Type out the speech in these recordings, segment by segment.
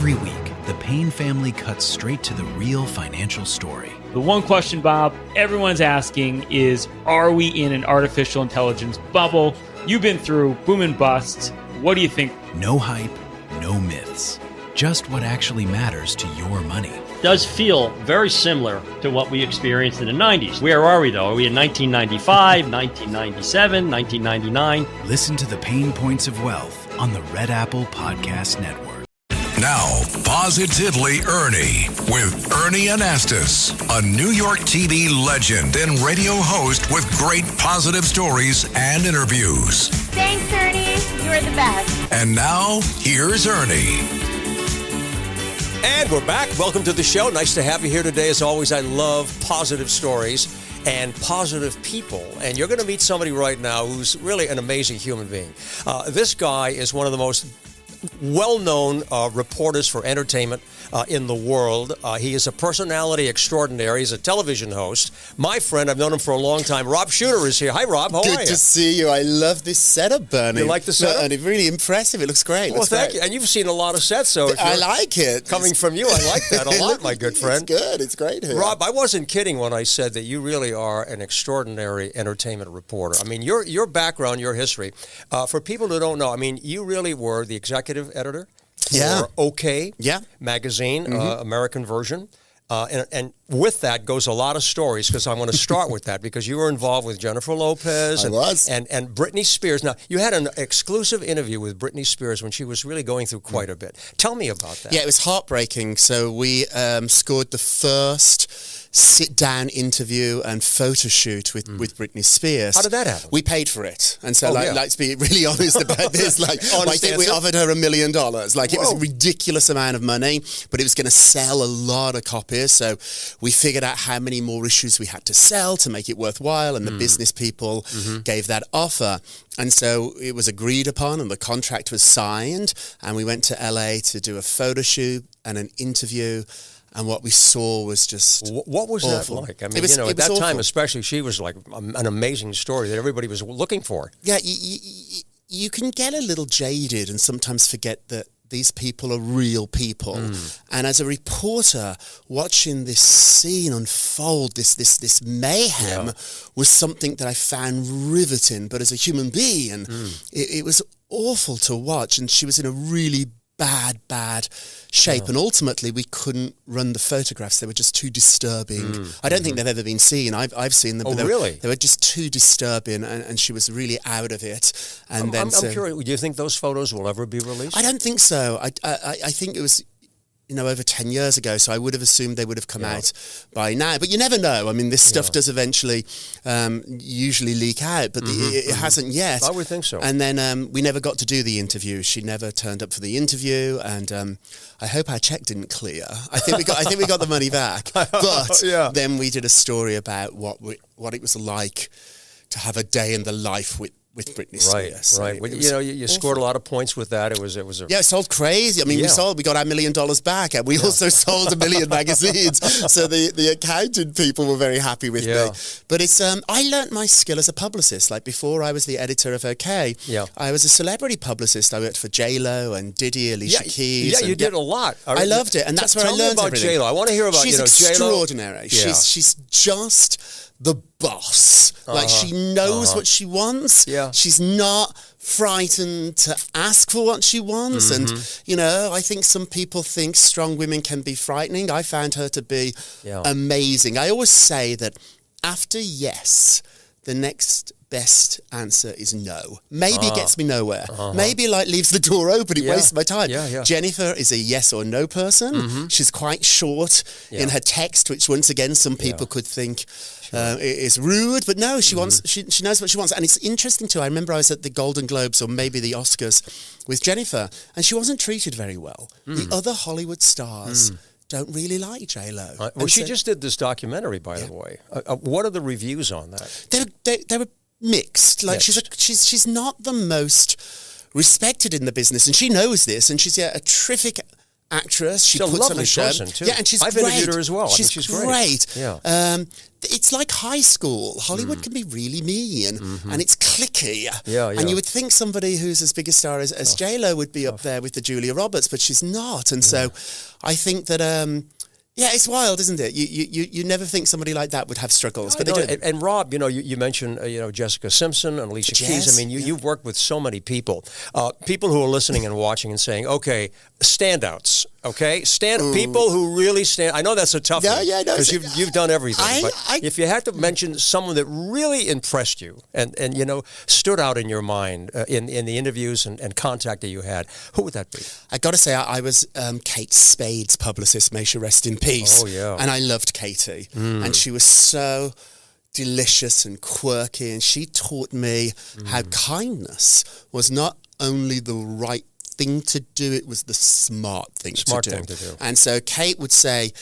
Every week, the Payne family cuts straight to the real financial story. The one question, Bob, everyone's asking is, are we in an artificial intelligence bubble? You've been through boom and bust. What do you think? No hype, no myths. Just what actually matters to your money. Does feel very similar to what we experienced in the 90s. Where are we, though? Are we in 1995, 1997, 1999? Listen to the Pain Points of Wealth on the Red Apple Podcast Network. Now, Positively Ernie with Ernie Anastas, a New York TV legend and radio host with great positive stories and interviews. Thanks, Ernie. You're the best. And now, here's Ernie. And we're back. Welcome to the show. Nice to have you here today. As always, I love positive stories and positive people. And you're going to meet somebody right now who's really an amazing human being. This guy is one of the most well-known reporters for entertainment in the world. He is a personality extraordinary. He's a television host. My friend, I've known him for a long time. Rob Shooter is here. Hi, Rob. How are you? Good to see you. I love this setup, Bernie. You like the setup? And it's really impressive. It looks great. Well, thank you. And you've seen a lot of sets, so I like it. Coming from you, I like that a lot, my good friend. It's good. It's great here. Rob, I wasn't kidding when I said that you really are an extraordinary entertainment reporter. I mean, your background, your history, for people who don't know, I mean, you really were the executive editor for OK magazine, American version. And with that goes a lot of stories, because I'm going to start with that, because you were involved with Jennifer Lopez and Britney Spears. Now, you had an exclusive interview with Britney Spears when she was really going through quite a bit. Tell me about that. Yeah, it was heartbreaking. So we scored the first sit-down interview and photo shoot with Britney Spears. How did that happen? We paid for it. And so, let's be really honest about this. I think we offered her $1 million. It was a ridiculous amount of money, but it was going to sell a lot of copies. So we figured out how many more issues we had to sell to make it worthwhile, and the business people gave that offer. And so it was agreed upon, and the contract was signed, and we went to LA to do a photo shoot and an interview. And what we saw was just What was awful. that like? I mean, at that time especially, she was like an amazing story that everybody was looking for. Yeah, you can get a little jaded and sometimes forget that these people are real people. And as a reporter, watching this scene unfold, this mayhem, was something that I found riveting. But as a human being, it was awful to watch. And she was in a really bad shape, and ultimately we couldn't run the photographs. They were just too disturbing. I don't think they've ever been seen. I've seen them, but they were just too disturbing, and she was really out of it. And I'm curious, do you think those photos will ever be released? I don't think so. I think it was over 10 years ago, so I would have assumed they would have come out by now. But you never know. I mean, this stuff does eventually usually leak out, but it hasn't yet. I would think so. And then we never got to do the interview. She never turned up for the interview, and I hope our check didn't clear. I think we got the money back. But then we did a story about what it was like to have a day in the life with Britney Spears. Right. Well, you scored a lot of points with that. It was a it sold crazy. I mean, we got our $1 million back, and we also sold 1 million magazines. So the accounting people were very happy with me. But it's I learnt my skill as a publicist. Like before, I was the editor of OK. I was a celebrity publicist. I worked for J-Lo and Diddy, Alicia Keys. Yeah, you did a lot. I loved it, and that's where I learned about everything. J-Lo. I want to hear about She's extraordinary. Yeah. She's just the boss. Like, she knows what she wants. She's not frightened to ask for what she wants. And, I think some people think strong women can be frightening. I found her to be amazing. I always say that after yes, the next best answer is no. Maybe it gets me nowhere. Maybe leaves the door open. It wastes my time. Jennifer is a yes or no person. She's quite short in her text, which once again some people could think is rude, but no, she wants. She knows what she wants, and it's interesting too. I remember I was at the Golden Globes or maybe the Oscars with Jennifer, and she wasn't treated very well. The other Hollywood stars don't really like J-Lo. Well, she just did this documentary, by the way. What are the reviews on that? They were mixed. Like she's not the most respected in the business, and she knows this, and she's a terrific actress. She She's a puts lovely on a show. person, too. Yeah, and she's I've great. interviewed her as well. I She's think she's great. Yeah. It's like high school. Hollywood can be really mean, and it's cliquey. Yeah. And you would think somebody who's as big a star as J-Lo would be up there with the Julia Roberts, but she's not. And so I think that... it's wild, isn't it? You never think somebody like that would have struggles, but they do. And Rob, you mentioned Jessica Simpson and Alicia Keys. I mean, you've worked with so many people. People who are listening and watching and saying, okay, standouts. Okay, people who really stand. I know that's a tough one because you've done everything. But if you had to mention someone that really impressed you and stood out in your mind in the interviews and contact that you had, who would that be? I got to say, I was Kate Spade's publicist. May she rest in peace. Oh yeah, and I loved Katie, and she was so delicious and quirky, and she taught me how kindness was not only the right thing to do, it was the smart thing to do. And so Kate would say,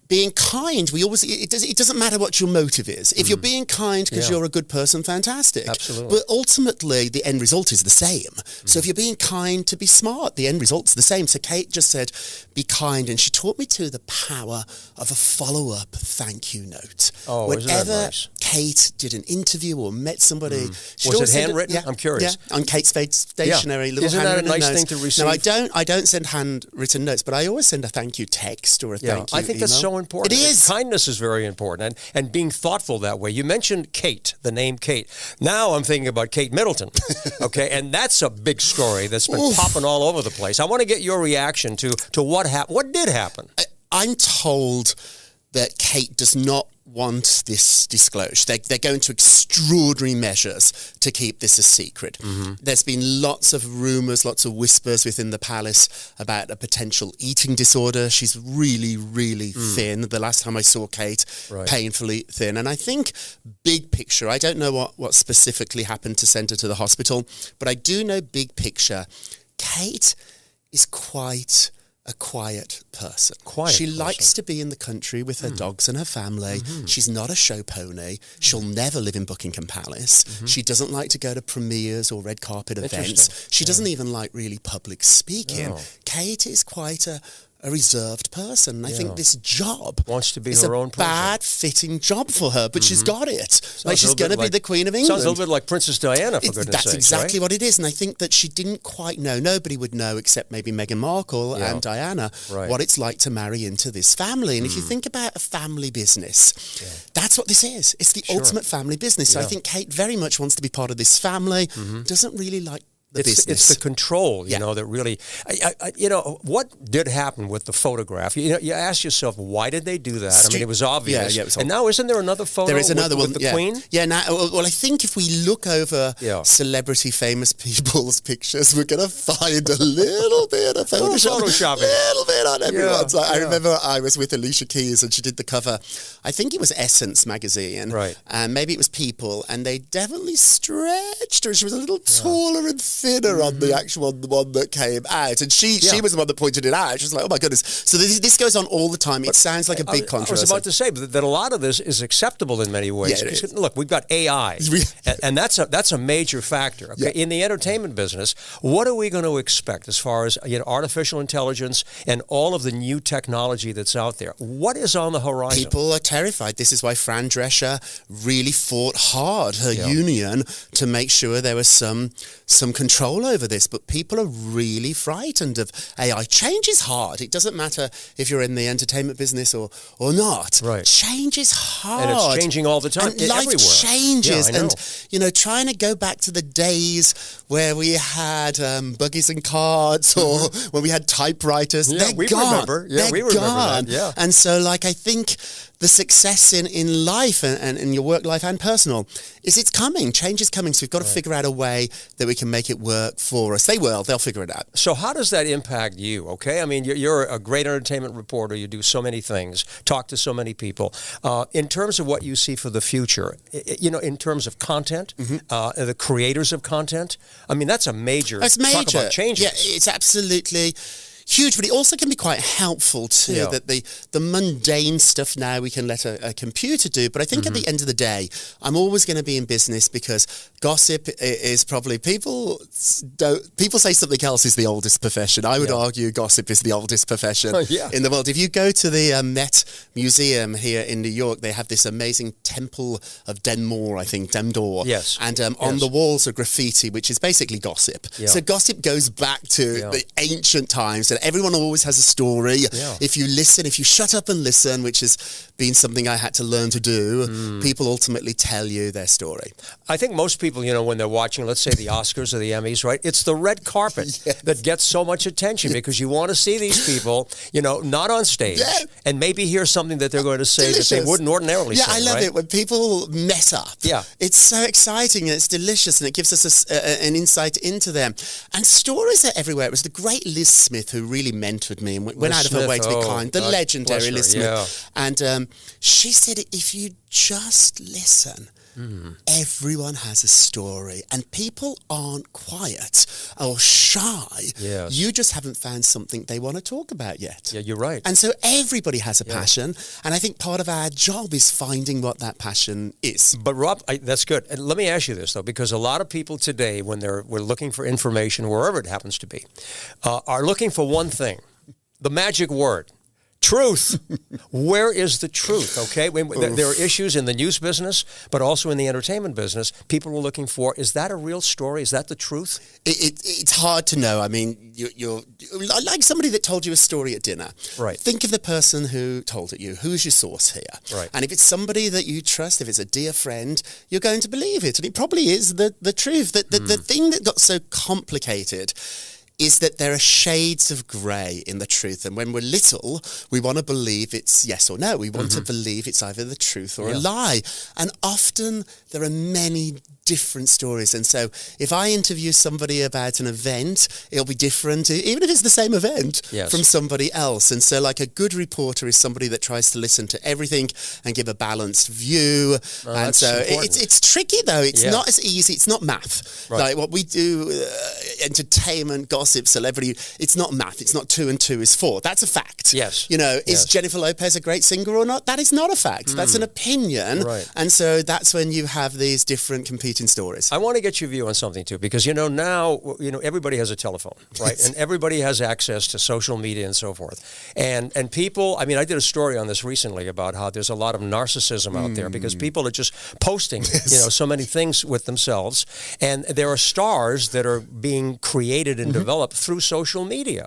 being kind, it doesn't matter what your motive is. If you're being kind because you're a good person, fantastic. Absolutely. But ultimately, the end result is the same. So if you're being kind to be smart, the end result's the same. So Kate just said, be kind. And she taught me to the power of a follow-up thank you note. Oh, isn't that nice? Kate did an interview or met somebody. Was it handwritten? I'm curious. Yeah, on Kate Spade's stationery. Little Isn't that a nice notes. thing to receive? No, I don't send handwritten notes, but I always send a thank you text or a thank you I think email. that's so important. It is. Kindness is very important, and being thoughtful that way. You mentioned Kate, the name Kate. Now I'm thinking about Kate Middleton, okay? And that's a big story that's been popping all over the place. I want to get your reaction to what happened. What did happen? I'm told that Kate does not want this disclosed. They're going to extraordinary measures to keep this a secret. There's been lots of rumours, lots of whispers within the palace about a potential eating disorder. She's really, really thin. The last time I saw Kate, painfully thin. And I think big picture, I don't know what specifically happened to send her to the hospital, but I do know big picture, Kate is quite a quiet person. She likes to be in the country with her dogs and her family. She's not a show pony. She'll never live in Buckingham Palace. She doesn't like to go to premieres or red carpet events. She doesn't even like really public speaking. Kate is quite a reserved person. I think this job wants to be is her own person. bad fitting job for her, but she's got it. She's going to be the Queen of England. Sounds a little bit like Princess Diana, for goodness sake. That's exactly what it is. And I think that she didn't quite know. Nobody would know except maybe Meghan Markle and Diana what it's like to marry into this family. And if you think about a family business, that's what this is. It's the ultimate family business. So I think Kate very much wants to be part of this family, doesn't really like business. It's the control, that really, what did happen with the photograph? You ask yourself, why did they do that? I mean, it was obvious. Yeah, it was and now, isn't there another photo? There is another with one the Queen? Yeah. Now, well, I think if we look over celebrity, famous people's pictures, we're going to find a little bit of Photoshop. A little bit on everyone's. I remember I was with Alicia Keys and she did the cover. I think it was Essence magazine, and maybe it was People, and they definitely stretched her. She was a little taller and thinner on the actual one that came out, and she was the one that pointed it out. She was like, oh my goodness. So this goes on all the time. It sounds like a big controversy. I was about to say that a lot of this is acceptable in many ways. Yeah, look, we've got AI, and that's a major factor. Okay? In the entertainment business, what are we going to expect as far as artificial intelligence and all of the new technology that's out there? What is on the horizon? People are terrified. This is why Fran Drescher really fought hard, her union, to make sure there was some control over this. But people are really frightened of AI. Change is hard. It doesn't matter if you're in the entertainment business or not. Change is hard. And it's changing all the time. And life everywhere. changes. Yeah, and, trying to go back to the days where we had buggies and carts or when we had typewriters, they're gone. We remember that. Yeah. And so, I think the success in life and in your work life and personal is it's coming. Change is coming. So we've got to figure out a way that we can make it work for us. They'll figure it out. So how does that impact you? Okay. I mean, you're a great entertainment reporter. You do so many things, talk to so many people. In terms of what you see for the future, in terms of content, the creators of content, I mean, that's a major. That's major. Talk about changes. Yeah, it's absolutely. huge, but it also can be quite helpful too, that the mundane stuff now we can let a computer do. But I think at the end of the day, I'm always going to be in business because gossip is probably, people say something else is the oldest profession. I would argue gossip is the oldest profession in the world. If you go to the Met Museum here in New York, they have this amazing Temple of Denmore, I think, Demdor. Yes. And on the walls are graffiti, which is basically gossip. Yeah. So gossip goes back to the ancient times, and everyone always has a story. Yeah. If you listen, if you shut up and listen, which has been something I had to learn to do, people ultimately tell you their story. I think most people, when they're watching, let's say the Oscars or the Emmys, right? It's the red carpet that gets so much attention because you want to see these people, not on stage and maybe hear something that they're going to say that they wouldn't ordinarily say. Yeah, I love it when people mess up. Yeah. It's so exciting and it's delicious and it gives us an insight into them. And stories are everywhere. It was the great Liz Smith who really mentored me and went out of her way to be kind. The legendary Liz Smith. Yeah. And she said, if you just listen, everyone has a story and people aren't quiet or shy. Yes. You just haven't found something they want to talk about yet. Yeah, you're right. And so everybody has a passion. And I think part of our job is finding what that passion is. But Rob, that's good. And let me ask you this, though, because a lot of people today, when we're looking for information, wherever it happens to be, are looking for one thing, the magic word. Truth. Where is the truth? Okay, there are issues in the news business, but also in the entertainment business. People are looking for, is that a real story? Is that the truth? It's hard to know. I mean, you're like somebody that told you a story at dinner. Right. Think of the person who told it you. Who's your source here? Right. And if it's somebody that you trust, if it's a dear friend, you're going to believe it. And it probably is the truth. The thing that got so complicated is that there are shades of grey in the truth. And when we're little, we want to believe it's yes or no. We want to believe it's either the truth or a lie. And often there are many different stories. And so if I interview somebody about an event, it'll be different, even if it's the same event, from somebody else. And so like a good reporter is somebody that tries to listen to everything and give a balanced view. And so it's tricky, though. It's not as easy. It's not math. Right. Like what we do, entertainment, gossip, celebrity, it's not math. It's not 2 and 2 is 4. That's a fact. Yes. Is Jennifer Lopez a great singer or not? That is not a fact. That's an opinion. Right. And so that's when you have these different competing stories. I want to get your view on something too, because now everybody has a telephone, right? And everybody has access to social media and so forth. And people, I did a story on this recently about how there's a lot of narcissism out there because people are just posting, so many things with themselves, and there are stars that are being created and developed through social media.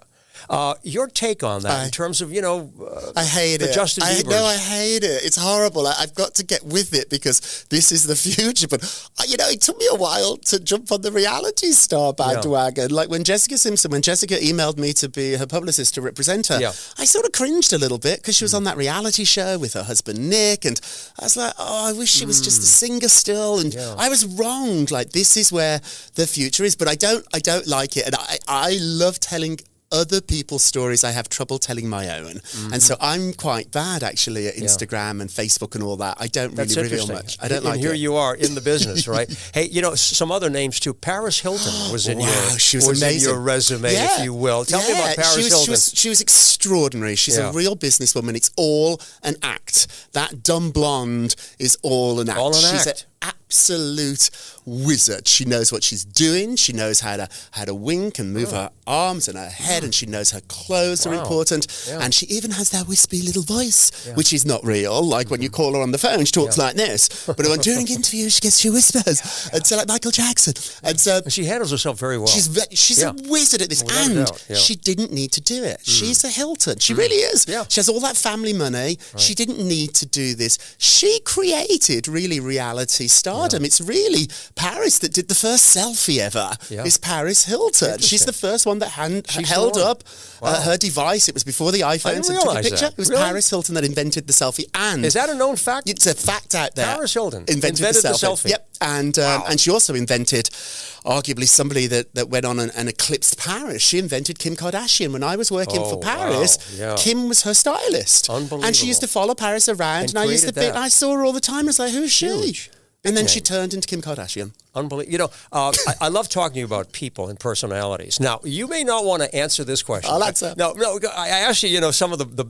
Your take on that in terms of, I hate it. Justin Bieber. No, I hate it. It's horrible. I've got to get with it because this is the future. But, it took me a while to jump on the reality star bandwagon. Like when Jessica emailed me to be her publicist to represent her, I sort of cringed a little bit because she was on that reality show with her husband, Nick. And I was like, I wish she was just a singer still. And I was wrong. Like, this is where the future is. But I don't like it. And I love telling other people's stories. I have trouble telling my own. And so I'm quite bad actually at Instagram and Facebook and all that. I don't really reveal much. I don't like it. And here you are in the business, right? Hey, some other names too. Paris Hilton was in she was amazing. In your resume, if you will. Tell me about Paris Hilton. She was extraordinary. She's a real businesswoman. It's all an act. That dumb blonde is all an act. She's an absolute wizard. She knows what she's doing. She knows how to wink and move her arms and her head, and she knows her clothes are important. And she even has that wispy little voice, which is not real. Like when you call her on the phone, she talks like this. But when during interviews, she whispers. And so like Michael Jackson. And so she handles herself very well. She's a wizard at this. She didn't need to do it. She's a Hilton. She really is. Yeah. She has all that family money. Right. She didn't need to do this. She created really reality stardom. It's really Paris that did the first selfie ever. Is Paris Hilton. She's the first one that held up her device. It was before the iPhone took a picture. It was Paris Hilton that invented the selfie. And is that a known fact? It's a fact out there. Paris Hilton invented the selfie. Yep. And she also invented arguably somebody that went on and eclipsed Paris. She invented Kim Kardashian. When I was working for Paris, Kim was her stylist. Unbelievable. And she used to follow Paris around. And I used to I saw her all the time. I was like, who's she? And then she turned into Kim Kardashian. Unbelievable. I love talking to you about people and personalities. Now, you may not want to answer this question. I'll answer. No, I asked you, some of the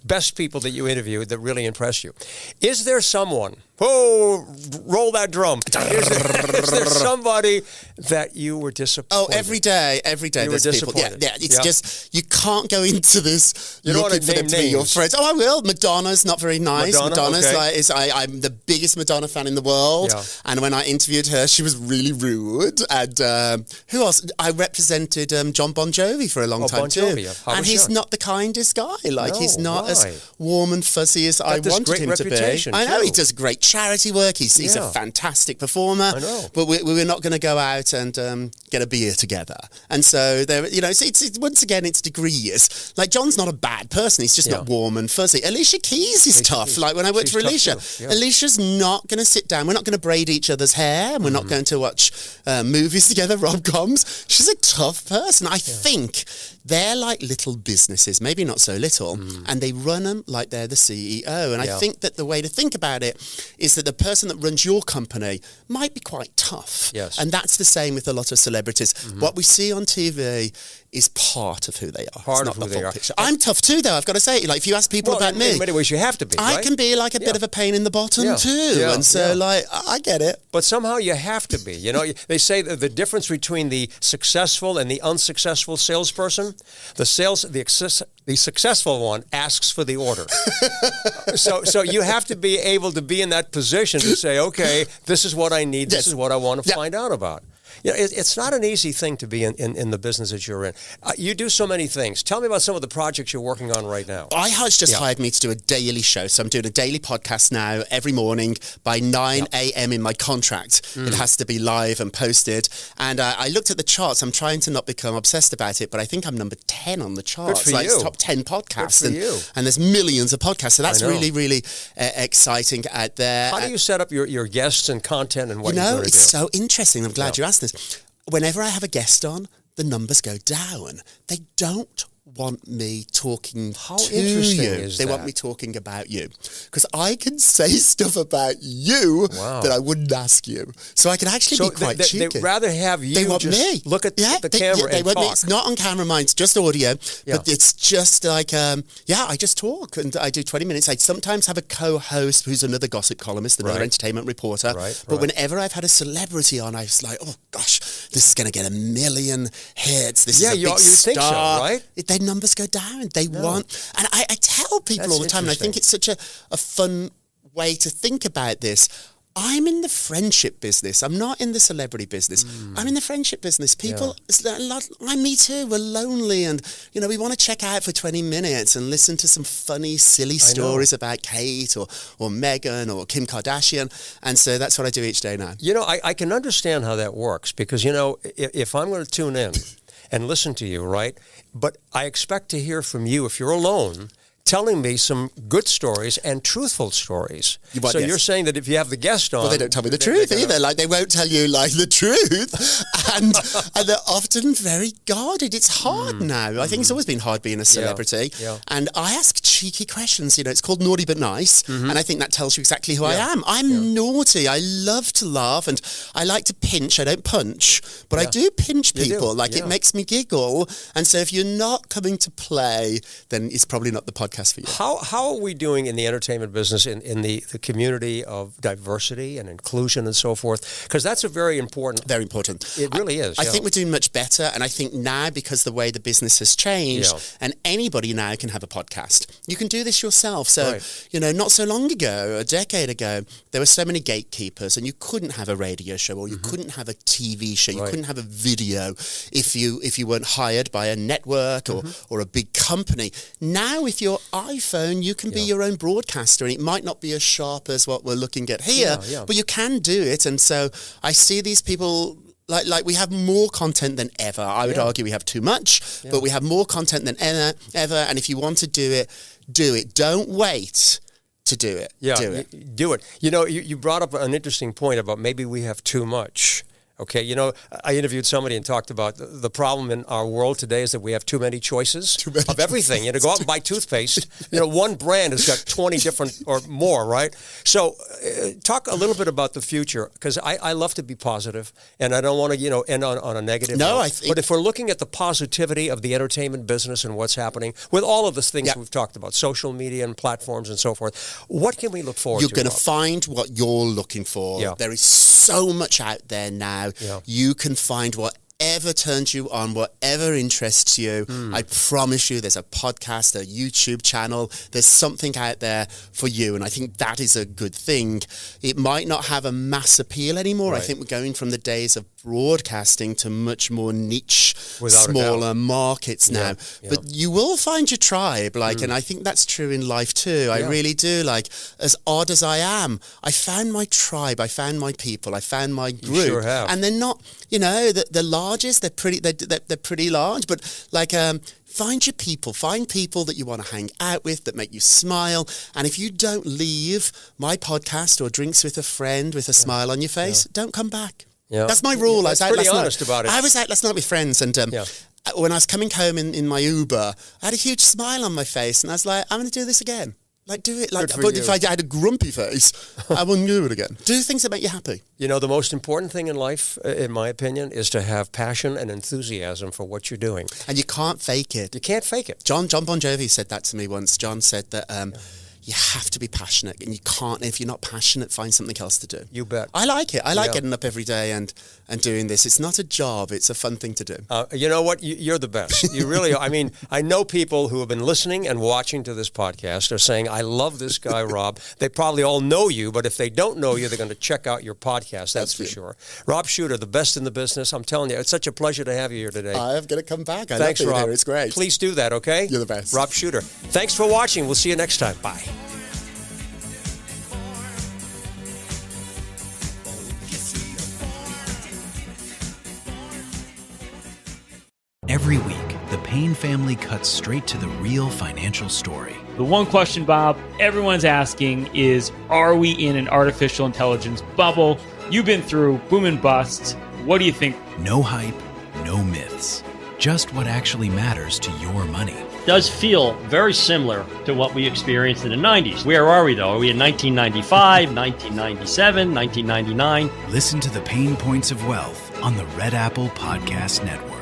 best people that you interviewed that really impressed you. Is there someone, roll that drum. Is there somebody that you were disappointed? Oh, every day you there's were people. disappointed. Yeah, it's just, you can't go into this You don't looking want to for them name to be your names. friends. Oh, I will. Madonna's not very nice. Madonna's okay. I'm the biggest Madonna fan in the world. Yeah. And when I interviewed her, she was really rude. And who else? I represented John Bon Jovi for a long time Bon too. Jovi. How And was he's that? not the kindest guy. Like, No, he's not why? as warm and fuzzy as I this wanted great him to be. reputation, I know, too. he does great charity work. He's a Yeah. fantastic performer. I know. But we were not going to go out and get a beer together. And so there, it's once again, it's degrees. Like, John's not a bad person. He's just not warm and fuzzy. Alicia Keys is tough. Keys. Like, when I worked She's for tough Alicia, too, yeah. Alicia's not going to sit down. We're not going to braid each other's hair. And we're not going to watch movies together, rom-coms. She's a tough person. I think they're like little businesses, maybe not so little, and they run them like they're the CEO. And I think that the way to think about it is that the person that runs your company might be quite tough. Yes. And that's the same with a lot of celebrities. What we see on TV is part of who they are. Part It's of not who the they full are. picture. I'm tough too, though. I've got to say, like, if you ask people about me, in many ways you have to be, I right? can be like a bit of a pain in the bottom too. Yeah, And so, yeah. like, I get it. But somehow you have to be. They say that the difference between the successful and the unsuccessful salesperson, the successful one asks for the order. so you have to be able to be in that position to say, okay, this is what I need. This is what I want to find out about. It's not an easy thing to be in the business that you're in. You do so many things. Tell me about some of the projects you're working on right now. iHeart's just hired me to do a daily show. So I'm doing a daily podcast now every morning by 9 a.m. in my contract. It has to be live and posted. And I looked at the charts. I'm trying to not become obsessed about it, but I think I'm number 10 on the charts. Good for you. It's top 10 podcasts. Good for you. And there's millions of podcasts. So that's I know. really, really exciting out there. How do you set up your guests and content and what you're going to do? It's so interesting. I'm glad you asked this. Whenever I have a guest on, the numbers go down. They don't want me talking to interesting you. is They that? want me talking about you. Because I can say stuff about you that I wouldn't ask you. So I can actually be quite cheeky. They'd rather have you They want just me. look at the camera they and want talk. me. It's not on camera, mine. It's just audio. But it's just like, I just talk. And I do 20 minutes. I sometimes have a co-host who's another gossip columnist, another entertainment reporter. But whenever I've had a celebrity on, I was like, oh, gosh, this is going to get 1 million hits. This is a big you think so, star. right? Their numbers go down. They want... And I tell people That's all the time, and I think it's such a fun way to think about this. I'm in the friendship business. I'm not in the celebrity business. I'm in the friendship business. People, me too, we're lonely and, we want to check out for 20 minutes and listen to some funny, silly stories about Kate or Meghan or Kim Kardashian. And so that's what I do each day now. I can understand how that works because, if I'm going to tune in and listen to you, right? But I expect to hear from you if you're alone, telling me some good stories and truthful stories. You're saying that if you have the guest on... Well, they don't tell me the truth either. Like, they won't tell you, like, the truth. and they're often very guarded. It's hard now. I think it's always been hard being a celebrity. Yeah. And I ask cheeky questions. It's called Naughty But Nice. And I think that tells you exactly who I am. I'm naughty. I love to laugh. And I like to pinch. I don't punch. But I do pinch people. It makes me giggle. And so if you're not coming to play, then it's probably not the podcast for you. How are we doing in the entertainment business in the community of diversity and inclusion and so forth? Because that's a very important... Very important. It really is. I think we're doing much better. And I think now, because the way the business has changed, and anybody now can have a podcast. You can do this yourself. So, not so long ago, a decade ago, there were so many gatekeepers and you couldn't have a radio show or you couldn't have a TV show. You couldn't have a video if you weren't hired by a network or a big company. Now, with your iPhone, you can be your own broadcaster, and it might not be as sharp as what we're looking at here, but you can do it. And so I see these people... Like we have more content than ever. I would argue we have too much, but we have more content than ever. And if you want to do it, do it. Don't wait to do it. Yeah, do it. Do it. You brought up an interesting point about maybe we have too much. Okay, you know, I interviewed somebody and talked about the problem in our world today is that we have too many choices of everything. You know, go out and buy toothpaste. You know, one brand has got 20 different or more, right? So talk a little bit about the future, because I love to be positive, and I don't want to, you know, end on a negative note. But if we're looking at the positivity of the entertainment business and what's happening with all of the things we've talked about, social media and platforms and so forth, what can we look forward to? You're going to find what you're looking for. Yeah. There is so much out there now. Yeah. You can find whatever turns you on, whatever interests you. I promise you there's a podcast, a YouTube channel. There's something out there for you, and I think that is a good thing. It might not have a mass appeal anymore. Right. I think we're going from the days of broadcasting to much more niche, Without a smaller markets now. Yeah. But you will find your tribe, and I think that's true in life too. I really do. As odd as I am, I found my tribe, I found my people, I found my group. You sure have. And they're not, you know, the largest. They're pretty large, but find your people. Find people that you want to hang out with, that make you smile. And if you don't leave my podcast or drinks with a friend with a smile on your face, don't come back. Yeah. That's my rule. That's pretty honest about it. I was out last night with friends, and when I was coming home in my Uber, I had a huge smile on my face, and I was like, I'm going to do this again. Do it. But if I had a grumpy face, I wouldn't do it again. Do things that make you happy. You know, the most important thing in life, in my opinion, is to have passion and enthusiasm for what you're doing. And you can't fake it. You can't fake it. John Bon Jovi said that to me once. John said that you have to be passionate, and you can't. If you're not passionate, find something else to do. You bet. I like it. I like getting up every day and doing this. It's not a job. It's a fun thing to do. You know what? You're the best. You really are. I mean, I know people who have been listening and watching to this podcast are saying, I love this guy, Rob. They probably all know you, but if they don't know you, they're going to check out your podcast. That's for sure. Rob Shooter, the best in the business. I'm telling you, it's such a pleasure to have you here today. I'm going to come back. Thanks, Rob. Here. It's great. Please do that, okay? You're the best. Rob Shooter. Thanks for watching. We'll see you next time. Bye. Every week, the Payne family cuts straight to the real financial story. The one question, Bob, everyone's asking is, are we in an artificial intelligence bubble? You've been through boom and bust. What do you think? No hype, no myths. Just what actually matters to your money. Does feel very similar to what we experienced in the 90s. Where are we, though? Are we in 1995, 1997, 1999? Listen to the Pain Points of Wealth on the Red Apple Podcast Network.